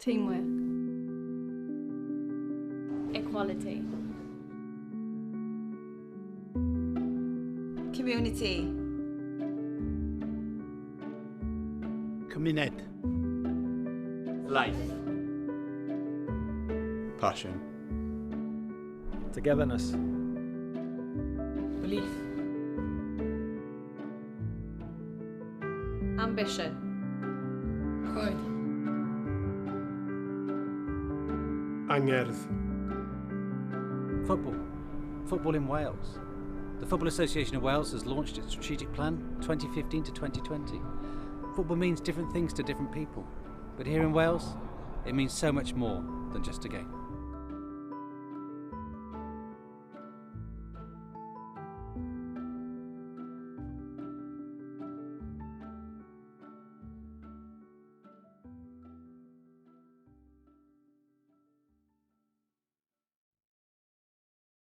Teamwork. Equality. Community. Cymuned. Life. Passion. Togetherness. Belief. Ambition. Pride. Angerdd. Football. Football in Wales. The Football Association of Wales has launched its strategic plan 2015 to 2020. Football means different things to different people, but here in Wales, it means so much more than just a game.